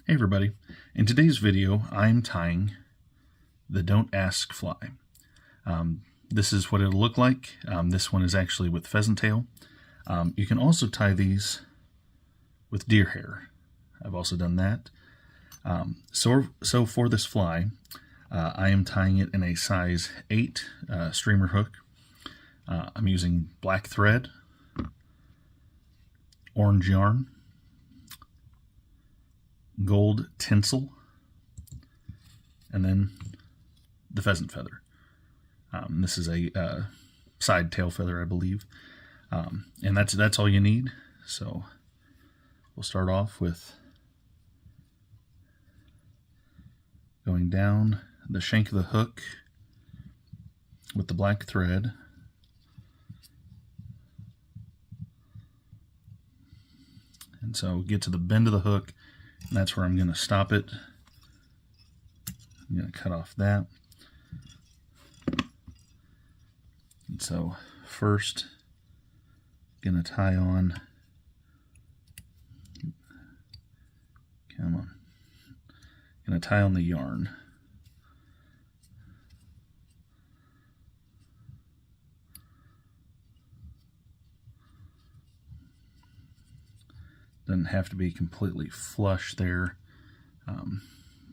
Hey everybody, in today's video I'm tying the Don't Ask fly. This is what it'll look like. This one is actually with pheasant tail. You can also tie these with deer hair. I've also done that. So for this fly, I am tying it in a size 8 streamer hook. I'm using black thread, orange yarn, gold tinsel, and then the pheasant feather. This is a side tail feather, I believe, and that's all you need. So we'll start off with going down the shank of the hook with the black thread, and so get to the bend of the hook. And that's where I'm going to stop it. I'm going to cut off that. And so first, I'm going to tie on, come on, I'm going to tie on the yarn. Doesn't have to be completely flush there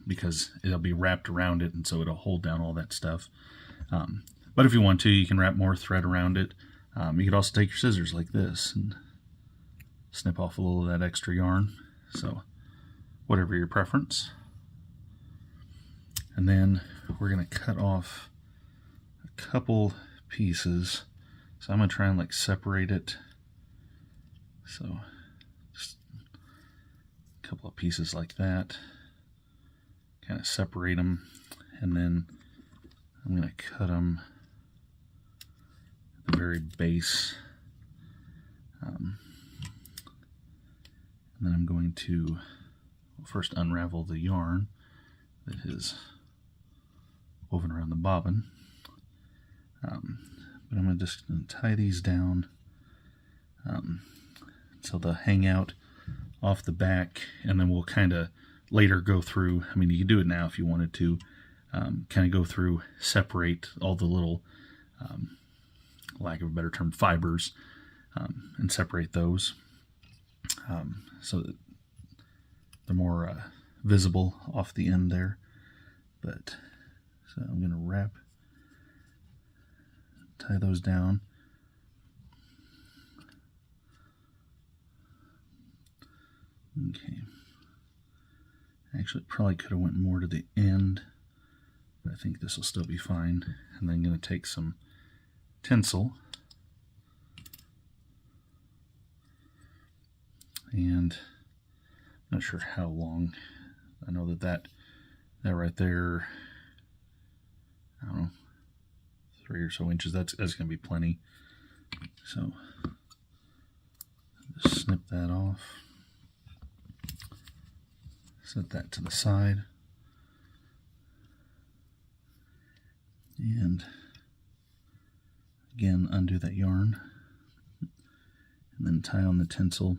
because it'll be wrapped around it, and so it'll hold down all that stuff. But if you want to, you can wrap more thread around it. You could also take your scissors like this and snip off a little of that extra yarn. So whatever your preference. And then we're going to cut off a couple pieces. So I'm going to try and like separate it. So just a couple of pieces like that, kind of separate them, and then I'm going to cut them at the very base, and then I'm going to first unravel the yarn that is woven around the bobbin, but I'm just going to tie these down so they'll hang out off the back, and then we'll kind of later go through, I mean, you could do it now if you wanted to, kind of go through, separate all the little, lack of a better term, fibers, and separate those so that they're more visible off the end there. But so I'm going to tie those down. Okay. Actually, probably could have went more to the end, but I think this will still be fine. And then I'm going to take some tinsel and I'm not sure how long. I know that right there, I don't know, 3 or so inches. That's going to be plenty. So just snip that off. Set that to the side, and again undo that yarn, and then tie on the tinsel.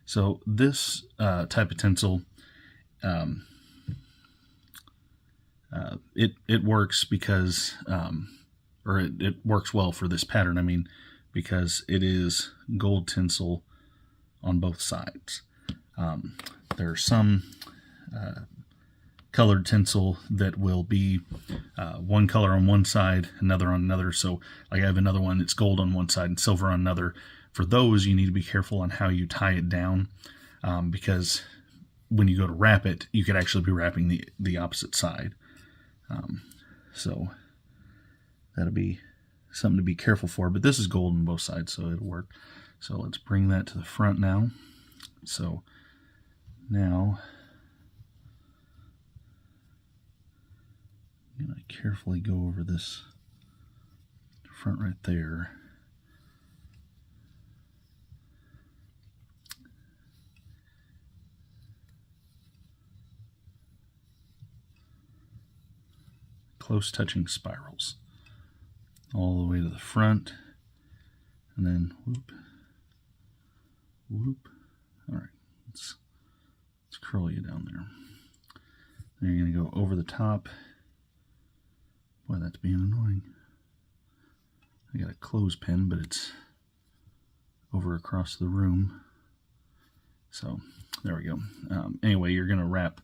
So this type of tinsel, it works because, or it works well for this pattern. I mean, because it is gold tinsel on both sides. There are some colored tinsel that will be one color on one side, another on another. So like I have another one that's gold on one side and silver on another. For those, you need to be careful on how you tie it down, because when you go to wrap it, you could actually be wrapping the opposite side. So that'll be something to be careful for, but this is gold on both sides, so it'll work. So let's bring that to the front now. So now I'm going to carefully go over this front right there. Close touching spirals all the way to the front, and then whoop, whoop. All right, let's curl you down there. Then you're going to go over the top. Boy, that's being annoying. I got a clothespin, but it's over across the room. So there we go. Anyway, you're going to wrap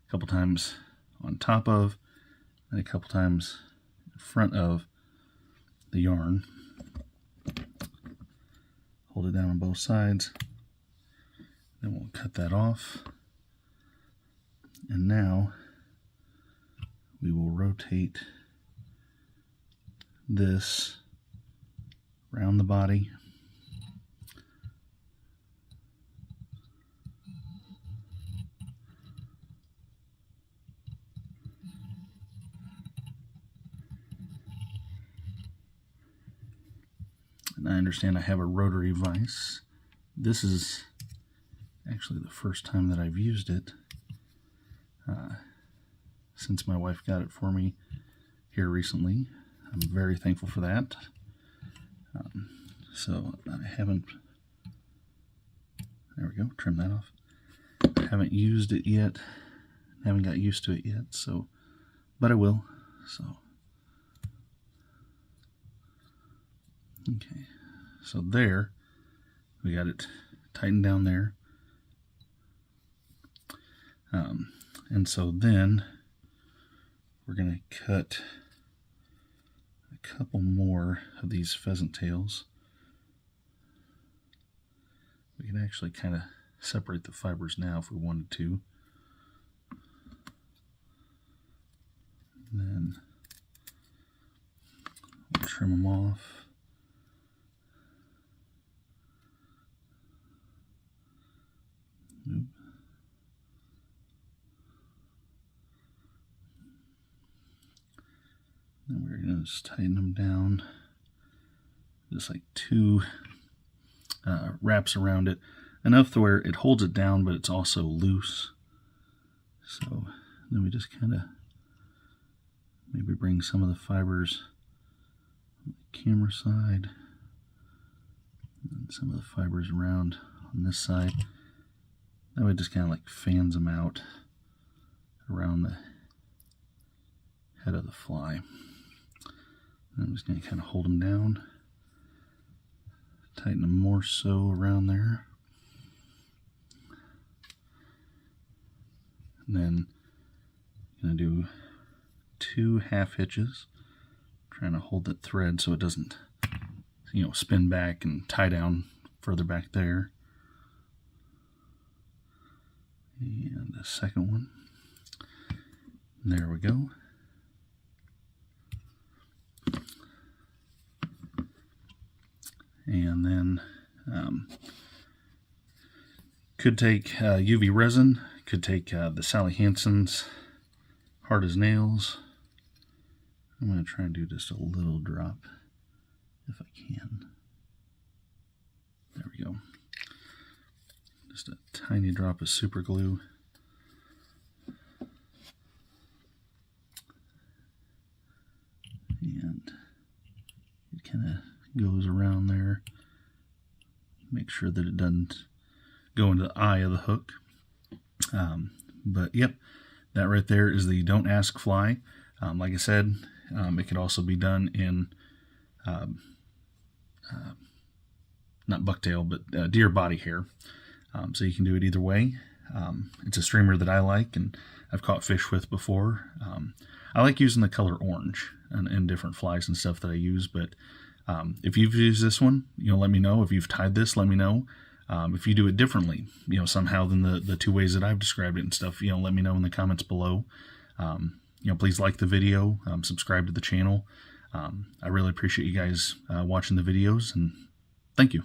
a couple times on top of and a couple times in front of the yarn. Hold it down on both sides. Then we'll cut that off. And now we will rotate this around the body. And I understand I have a rotary vise. This is actually the first time that I've used it since my wife got it for me here recently. I'm very thankful for that. So I haven't, there we go, trim that off. I haven't used it yet, haven't got used to it yet, so, but I will, so. Okay, so there, we got it tightened down there. And so then we're going to cut a couple more of these pheasant tails. We can actually kind of separate the fibers now if we wanted to. And then we'll trim them off. Oop. Then we're going to just tighten them down, just like two wraps around it, enough to where it holds it down, but it's also loose. So then we just kind of maybe bring some of the fibers on the camera side, and some of the fibers around on this side. That way it just kind of like fans them out around the head of the fly. And I'm just going to kind of hold them down, tighten them more so around there. And then I'm going to do 2 half hitches, trying to hold that thread so it doesn't, you know, spin back and tie down further back there. And the second one. There we go. And then could take UV resin, could take the Sally Hansen's Hard as Nails. I'm going to try and do just a little drop if I can. There we go. Just a tiny drop of super glue. And it kind of goes around there. Make sure that it doesn't go into the eye of the hook. But yep, that right there is the Don't Ask fly. Like I said, it could also be done in not bucktail, but deer body hair. So you can do it either way. It's a streamer that I like and I've caught fish with before. I like using the color orange in different flies and stuff that I use, but if you've used this one, you know, let me know. If you've tied this, let me know. If you do it differently, you know, somehow than the 2 ways that I've described it and stuff, you know, let me know in the comments below. You know, please like the video, subscribe to the channel. I really appreciate you guys watching the videos, and thank you.